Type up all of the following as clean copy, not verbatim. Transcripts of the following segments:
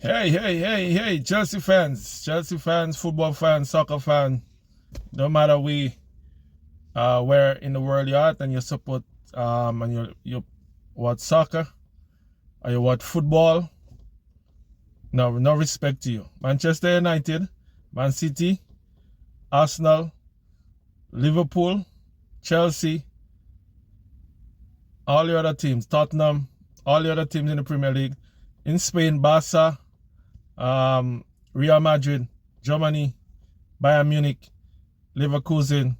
Hey, Chelsea fans, football fans, soccer fans, no matter where in the world you're at and you support and you watch soccer or you watch football, no respect to you. Manchester United, Man City, Arsenal, Liverpool, Chelsea, all the other teams, Tottenham, all the other teams in the Premier League, in Spain, Barca, Real Madrid, Germany, Bayern Munich, Leverkusen,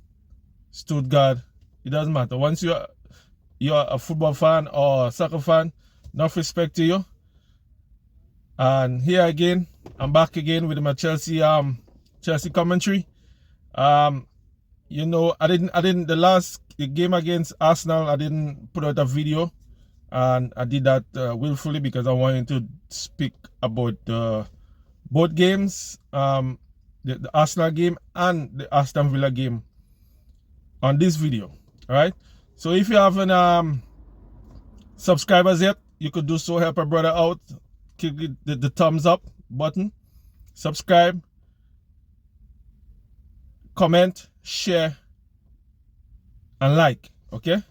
Stuttgart. It doesn't matter. Once you're a football fan or a soccer fan, enough respect to you. And here again, I'm back again with my Chelsea commentary. The last game against Arsenal, I didn't put out a video, and I did that willfully because I wanted to speak about both games, the Arsenal game and the Aston Villa game on this video. All right. So if you haven't subscribers yet, you could do so. Help a brother out. Click the thumbs up button. Subscribe. Comment, share, and like. Okay.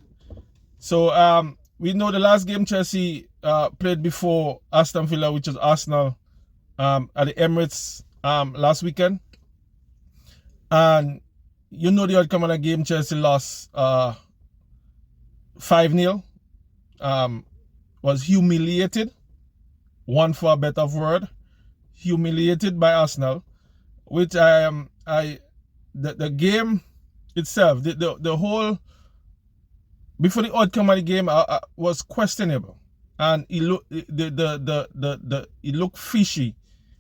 So we know the last game Chelsea played before Aston Villa, which is Arsenal, at the Emirates last weekend. And you know the outcome of the game. Chelsea lost 5-0. Was humiliated, one for a better word, humiliated by Arsenal, which the game itself, the whole, before the outcome of the game was questionable, and it looked fishy,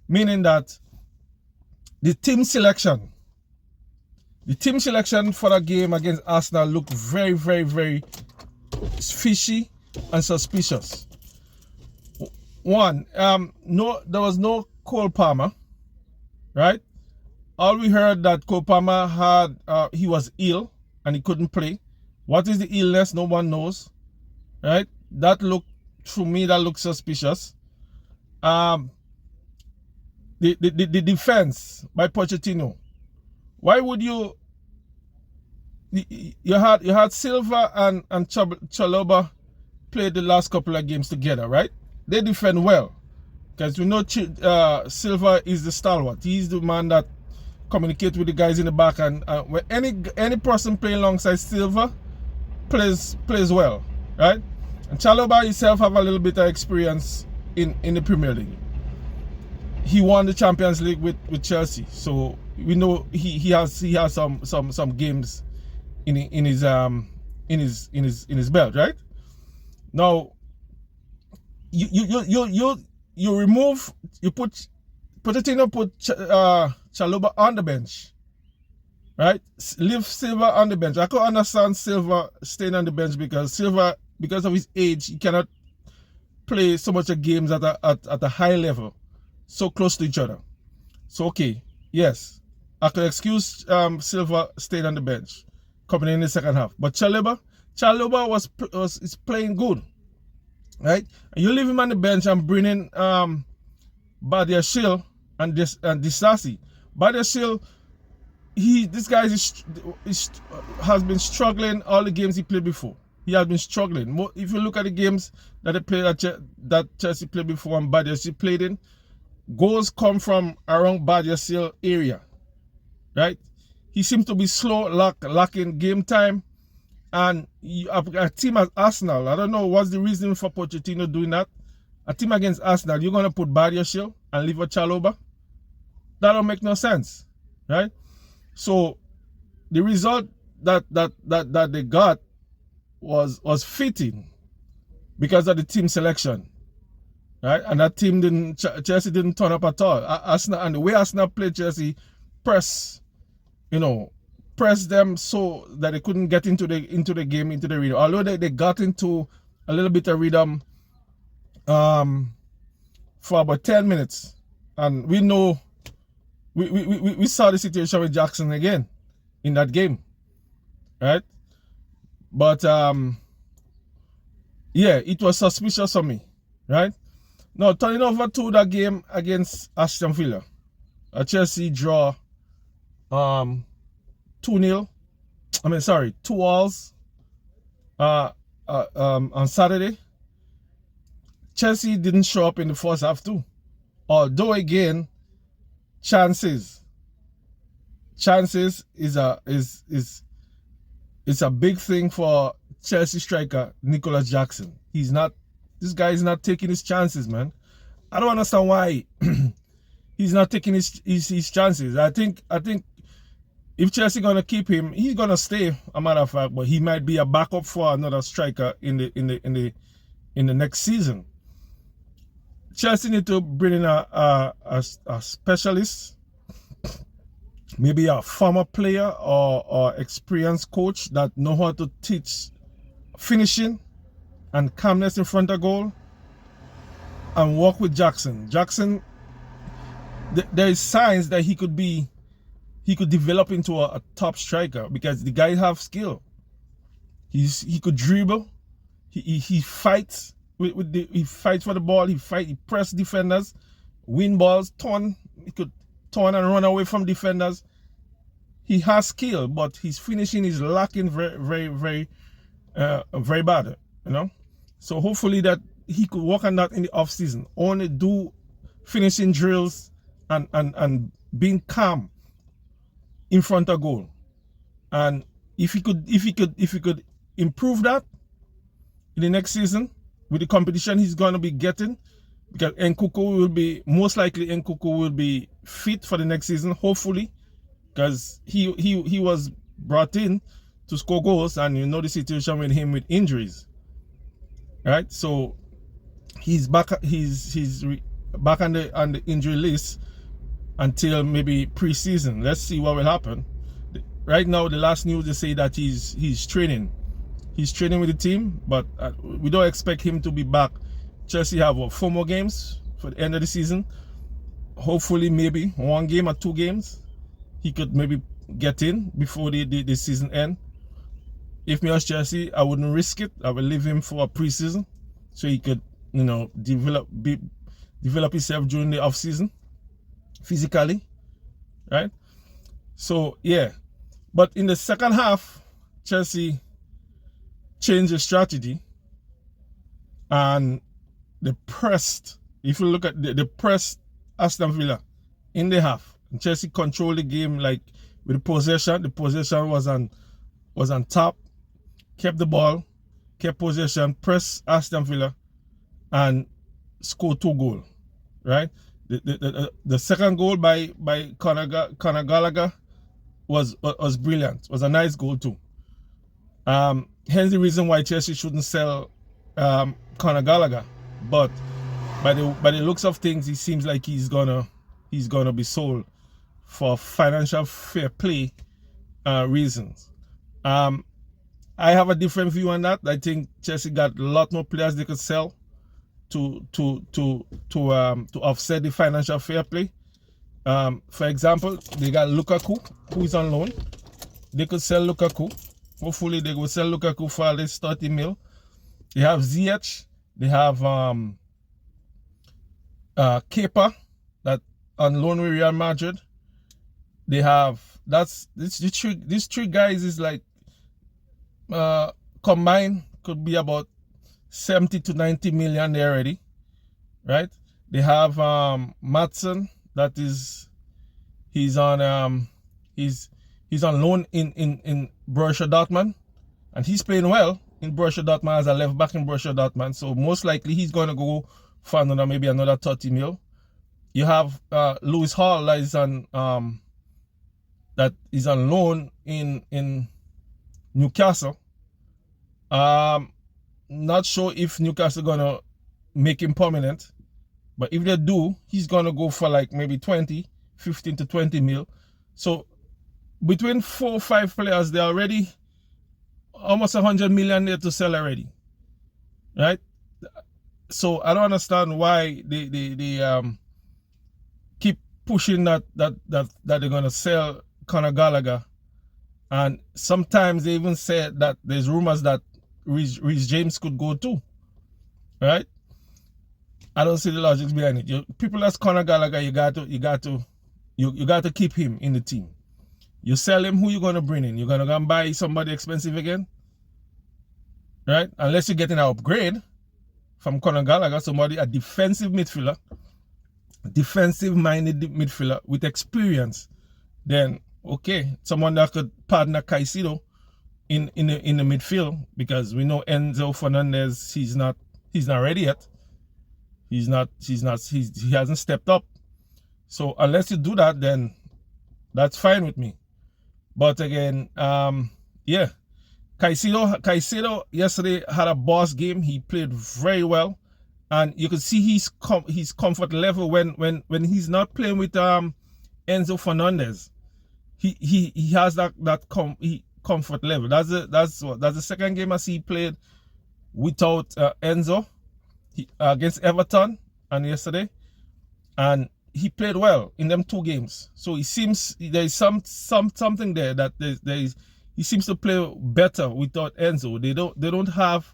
meaning that the team selection for the game against Arsenal looked very, very, very fishy and suspicious. One, there was no Cole Palmer, right? All we heard that Cole Palmer he was ill and he couldn't play. What is the illness? No one knows, right? To me, that looks suspicious. The defense by Pochettino. Why would you had Silva and Chalobah played the last couple of games together, right? They defend well because we know Silva is the stalwart. He's the man that communicates with the guys in the back, and when any person playing alongside Silva plays well, right? And Chalobah himself have a little bit of experience in the Premier League. He won the Champions League with Chelsea, so we know he has some games in his belt, right? Now you put Chalobah on the bench, right? Leave Silva on the bench. I could understand Silva staying on the bench because Silva, because of his age, he cannot play so much of games at a high level, so close to each other. So okay, yes, I could excuse Silva staying on the bench coming in the second half, but Chalobah is playing good, right? And you leave him on the bench and bring in Badiashile and Disasi. Badiashile, this guy has been struggling all the games he played before. He has been struggling. If you look at the games that they played that Chelsea played before and Badiashile played in, goals come from around Badiashile area, right? He seems to be slow, lacking game time. And a team as Arsenal, I don't know what's the reason for Pochettino doing that. A team against Arsenal, you're going to put Badiashile and leave a Chalobah? That don't make no sense, right? So the result that they got was fitting because of the team selection, right? And that team Chelsea didn't turn up at all. Arsenal, and the way Arsenal played Chelsea, press them so that they couldn't get into the game, into the rhythm. Although they got into a little bit of rhythm for about 10 minutes, and we know we saw the situation with Jackson again in that game, right? But yeah, it was suspicious for me, right? Now, turning over to that game against Aston Villa. Chelsea draw 2-0. 2-2 on Saturday. Chelsea didn't show up in the first half too. Although again, chances is a big thing for Chelsea striker Nicholas Jackson. This guy is not taking his chances, man. I don't understand why he's not taking his chances. I think if Chelsea gonna keep him, he's gonna stay. A matter of fact, but he might be a backup for another striker in the next season. Chelsea need to bring in a specialist, maybe a former player or experienced coach that know how to teach finishing and calmness in front of goal, and work with Jackson. Jackson, there is signs that he could develop into a top striker because the guy have skill. He could dribble. He fights he fights for the ball. He press defenders, win balls, he could turn and run away from defenders. He has skill, but his finishing is lacking very bad, you know. So hopefully that he could work on that in the off season. Only do finishing drills and being calm in front of goal. And if he could improve that in the next season with the competition he's gonna be getting, because Nkunku will be fit for the next season, hopefully, because he was brought in to score goals, and you know the situation with him with injuries, right? So he's back on the injury list until maybe pre-season. Let's see what will happen. Right now, the last news, they say that he's training with the team, but we don't expect him to be back. Chelsea have 4 more games for the end of the season. Hopefully maybe 1 game or 2 games he could maybe get in before the season end. If me as Chelsea, I wouldn't risk it. I will leave him for a pre-season so he could, you know, develop himself during the off season physically, right? So yeah, but in the second half, Chelsea changed the strategy and they pressed. If you look at the pressed Aston Villa in the half, and Chelsea controlled the game like with the possession. The possession was on top, kept the ball, kept possession, pressed Aston Villa, and scored 2 goals. Right, the second goal by Conor Gallagher was brilliant. Was a nice goal too. Hence the reason why Chelsea shouldn't sell Conor Gallagher, but by the looks of things, it seems like he's gonna be sold for financial fair play reasons. I have a different view on that. I think Chelsea got a lot more players they could sell to offset the financial fair play. For example, they got Lukaku, who is on loan. They could sell Lukaku. Hopefully they will sell Lukaku for at least 30 mil. They have Ziyech. They have Kepa, that on loan with Real Madrid. They have these 3 guys is like combined could be about 70 to 90 million there already, right? They have Maatsen, that is he's on loan in Borussia Dortmund, and he's playing well in Borussia Dortmund as a left back in Borussia Dortmund. So most likely he's going to go for another 30 mil. You have Lewis Hall that is on loan in Newcastle. Not sure if Newcastle gonna make him permanent, but if they do, he's gonna go for like maybe 15 to 20 mil. So between 4 or 5 players, they're already almost 100 million there to sell already, right? So I don't understand why they keep pushing that they're gonna sell Conor Gallagher, and sometimes they even said that there's rumors that Reece James could go too, right? I don't see the logic behind it. People that's Conor Gallagher, you got to keep him in the team. You sell him, who you gonna bring in? You're gonna go and buy somebody expensive again, right? Unless you're getting an upgrade from Conor Gallagher, somebody a defensive midfielder, defensive-minded midfielder with experience. Then okay, someone that could partner Caicedo in the midfield, because we know Enzo Fernandez, he's not ready yet. He hasn't stepped up. So unless you do that, then that's fine with me. But again, yeah, Caicedo yesterday had a boss game. He played very well, and you can see his comfort level when he's not playing with Enzo Fernandez. He has that comfort level. That's the second game I see he played without Enzo against Everton and yesterday, and he played well in them 2 games. So he seems there's something there that he seems to play better without Enzo. They don't have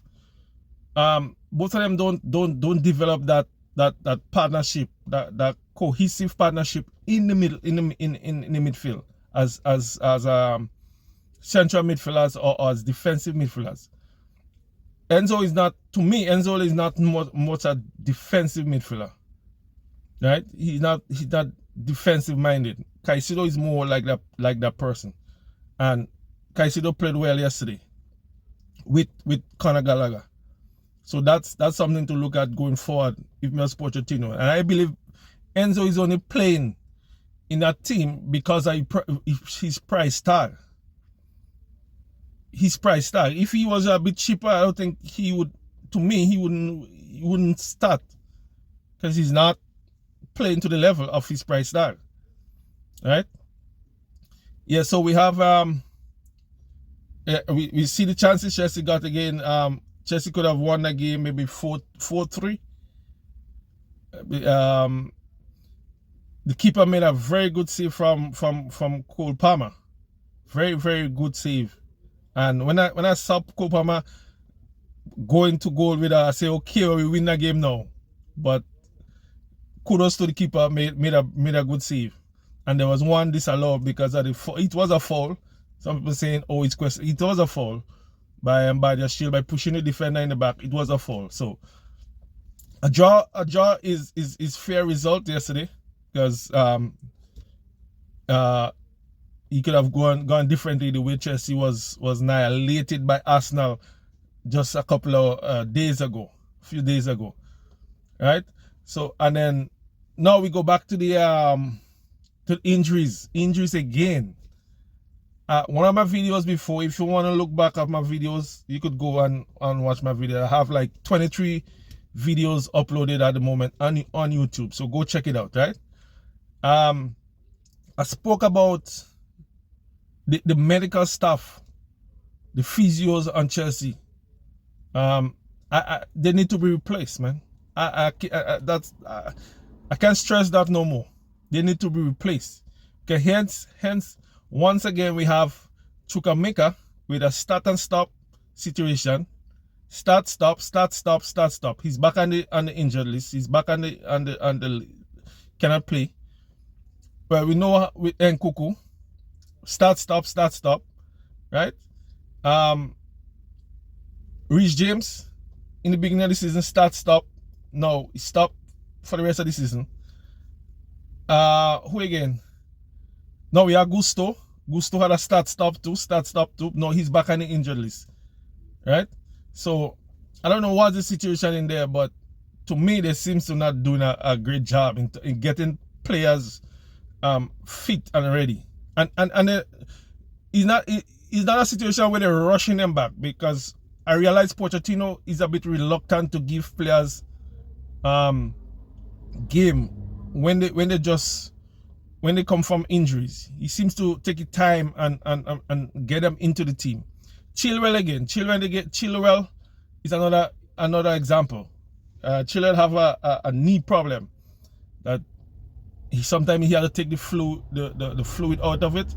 both of them don't develop that partnership, that cohesive partnership in the middle in the midfield as central midfielders or as defensive midfielders. Enzo is not much a defensive midfielder, right? He's not defensive minded. Caicedo is more like that person, and Caicedo played well yesterday with Conor Gallagher. So that's something to look at going forward if you're Pochettino. And I believe Enzo is only playing in that team because his price tag. His price tag. If he was a bit cheaper, I don't think he would. To me, he wouldn't start, because he's not playing to the level of his price tag, right? Yeah. So we have we see the chances Chelsea got again. Chelsea could have won that game maybe 4-3. The keeper made a very good save from Cole Palmer. Very, very good save. And when I saw Cole Palmer going to goal with I say, okay, we win the game now. But kudos to the keeper, made a good save. And there was one disallowed because of it was a foul. Some people saying, oh, it was a foul by the shield, by pushing the defender in the back. It was a foul. So a draw is fair result yesterday, because he could have gone differently the way Chelsea was annihilated by Arsenal just a couple of few days ago, right? So, and then now we go back to the injuries again. One of my videos before, if you want to look back at my videos, you could go and watch my video. I have like 23 videos uploaded at the moment on YouTube, so go check it out, right? I spoke about the medical staff, the physios on Chelsea. They need to be replaced, man. I can't stress that no more. They need to be replaced. Okay, hence once again we have Chukwuemeka with a start and stop situation. Start stop. He's back on the injured list. He's back on the cannot play. But we know with Nkunku, start stop, right? Reece James in the beginning of the season, stop. No, he stopped for the rest of the season. Who again? No, we have Gusto. Gusto had a start stop too. No, he's back on the injured list, right? So I don't know what's the situation in there, but to me, they seems to not doing a great job in getting players fit and ready. And it's not a situation where they're rushing them back, because I realize Pochettino is a bit reluctant to give players game when they come from injuries. He seems to take his time and get them into the team. Chilwell is another example. Chilwell have a knee problem that sometimes he had to take the fluid out of it,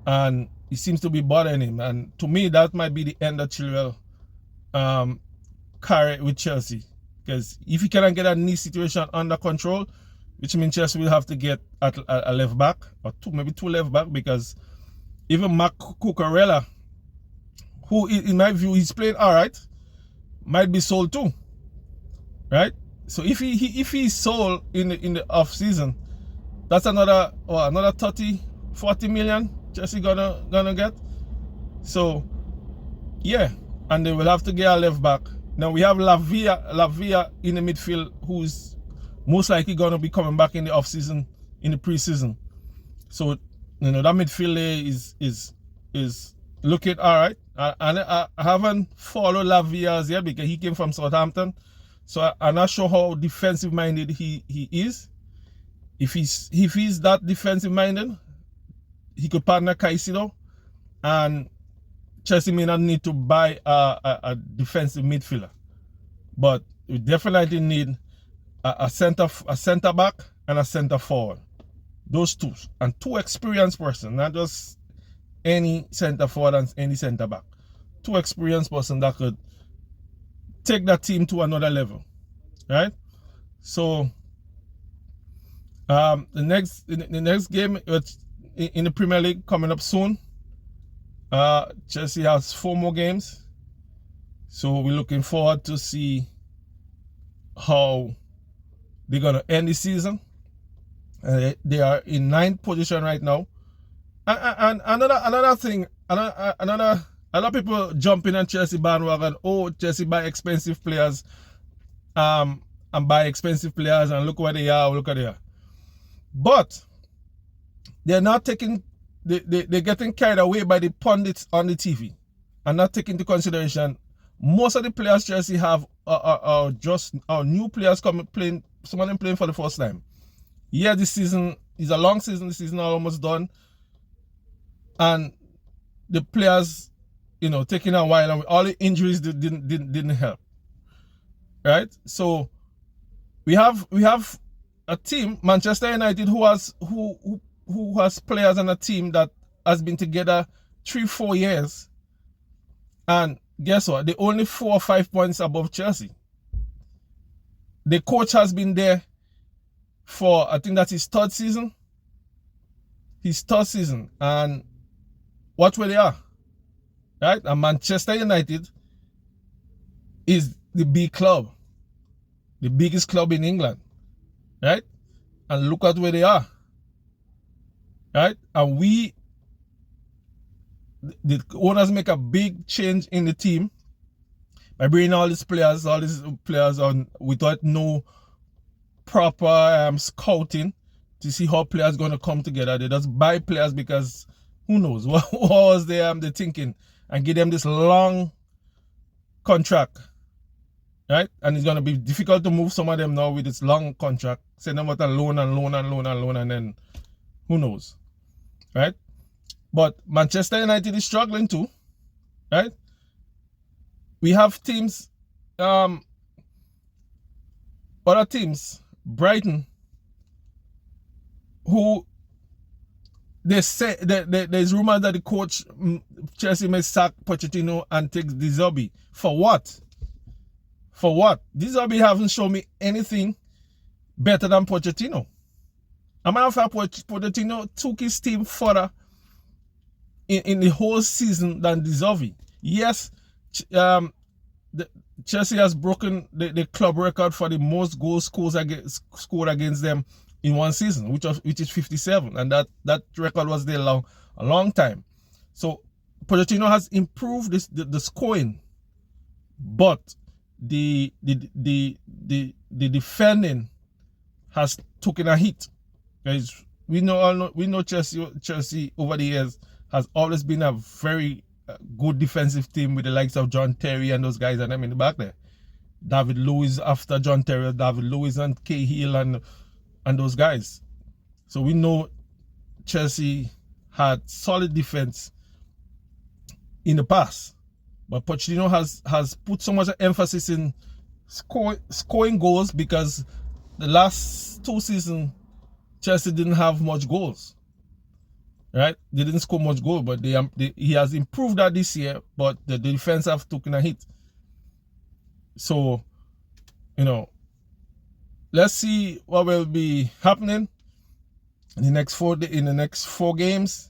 and it seems to be bothering him. And to me, that might be the end of Chilwell career with Chelsea, because if he cannot get a knee situation under control, which means Chelsea will have to get at a left back or maybe two left back, because even Marc Cucurella, who in my view he's playing all right, might be sold too, right? So if he's sold in the off season, that's another 30-40 million Chelsea gonna get. So yeah, and they will have to get a left back. Now we have Lavia in the midfield, who's most likely gonna be coming back in the off season, in the preseason. So that midfield is looking all right. I haven't followed Lavia's yet because he came from Southampton, so I'm not sure how defensive minded he is. If he's that defensive minded, he could partner Caicedo, and Chelsea may not need to buy a defensive midfielder, but we definitely need a center back and a center forward. Those two, and two experienced person, not just any center forward and any center back. Two experienced person that could take that team to another level, right? So the next game in the Premier League coming up soon. Chelsea has 4 more games, so we're looking forward to see how they're gonna end the season. They are in 9th position right now. And another thing, a lot of people jump in on Chelsea bandwagon. Oh, Chelsea buy expensive players, and look where they are, But they're not taking, they're getting carried away by the pundits on the TV and not taking into consideration most of the players Chelsea have are just new players playing. Some of them playing for the first time. Yeah, this season is a long season. The season is almost done, and the players, taking a while, and all the injuries didn't help. Right? So we have a team, Manchester United, who has players on a team that has been together 3-4 years, and guess what? They're only 4 or 5 points above Chelsea. The coach has been there for, I think that's his third season. And watch where they are, right? And Manchester United is the big club, the biggest club in England, right? And look at where they are, right? And the owners make a big change in the team by bringing all these players on without no proper scouting to see how players going to come together. They just buy players because who knows what was they thinking, and give them this long contract, right? And it's going to be difficult to move some of them now with this long contract. Send them out on loan, and then who knows, right? But Manchester United is struggling too, right? We have teams, other teams, Brighton, who they say that there's rumors that the coach Chelsea may sack Pochettino and take De Zerbi. For what? De Zerbi haven't shown me anything better than Pochettino. A matter of fact, Pochettino took his team further in the whole season than De Zerbi. Yes, Chelsea has broken the club record for the most goals scored against them in one season, which is 57, and that record was there a long time. So Pochettino has improved the scoring, but the defending has taken a hit. Guys, we know Chelsea over the years has always been a very good defensive team with the likes of John Terry and those guys and them in the back there. David Luiz after John Terry, David Luiz and Cahill and those guys. So we know Chelsea had solid defense in the past, but Pochettino has put so much emphasis in scoring goals, because the last 2 seasons Chelsea didn't have much goals. Right? They didn't score much goal, but he has improved that this year, but the defense have taken a hit. So you know, let's see what will be happening in the next 4 games,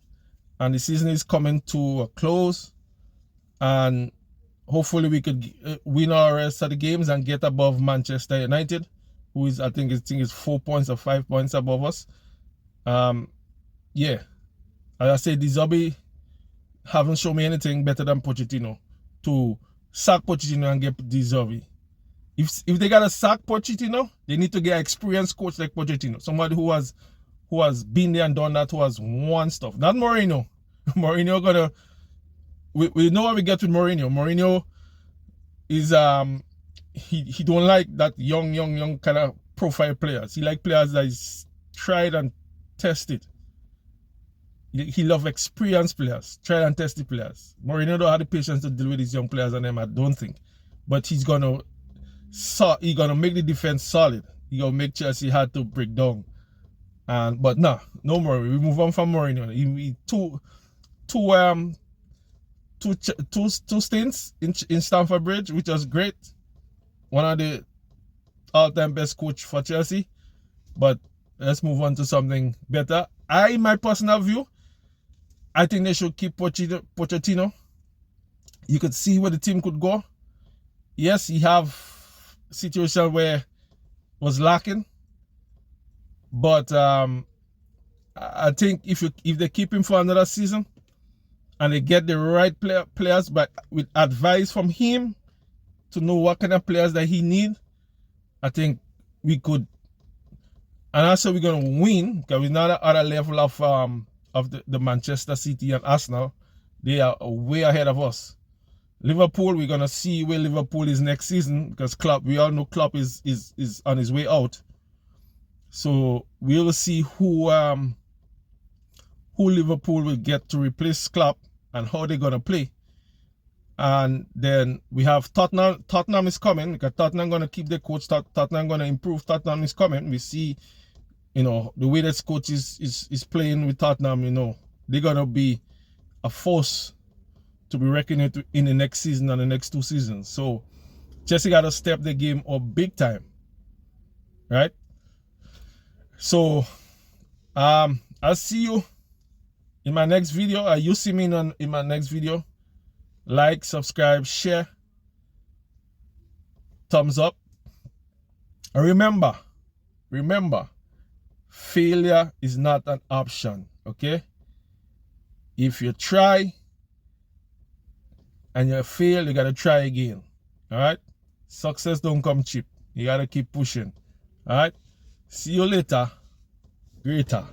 and the season is coming to a close, and hopefully we could win our rest of the games and get above Manchester United, who is I think is 4 points or 5 points above us. Yeah, as I said, De Zerbi haven't shown me anything better than Pochettino to sack Pochettino and get De Zerbi. If they gotta sack Pochettino, they need to get an experienced coach like Pochettino, somebody who has been there and done that, who has won stuff. Not Mourinho. Mourinho gonna we know what we get with Mourinho. Mourinho is he don't like that young kind of profile players. He like players that is tried and tested. He love experienced players, tried and tested players. Mourinho don't have the patience to deal with these young players and them, I don't think. But he's gonna make the defense solid. He gonna make Chelsea hard to break down. But no more. We move on from Mourinho. He two stints in Stamford Bridge, which was great. One of the all-time best coach for Chelsea. But let's move on to something better. My personal view, I think they should keep Pochettino. You could see where the team could go. Yes, he have situation where it was lacking, but I think if they keep him for another season and they get the right players, but with advice from him to know what kind of players that he need, I think we could. And also we're gonna win, because we're not at a level of the Manchester City and Arsenal. They are way ahead of us. Liverpool, we're gonna see where Liverpool is next season, because Klopp, we all know Klopp is on his way out. So we will see who Liverpool will get to replace Klopp and how they're gonna play. And then we have Tottenham. Tottenham is coming, because Tottenham gonna keep their coach. Tottenham gonna improve. Tottenham is coming. We see, the way this coach is playing with Tottenham, they're gonna be a force to be reckoned with in the next season and the next 2 seasons. So Chelsea gotta step the game up big time, right? So I'll see you in my next video. You see me in my next video. Like, subscribe, share, thumbs up. And remember, failure is not an option, okay? If you try and you fail, you gotta try again. All right? Success don't come cheap. You gotta keep pushing. All right? See you later. Greater.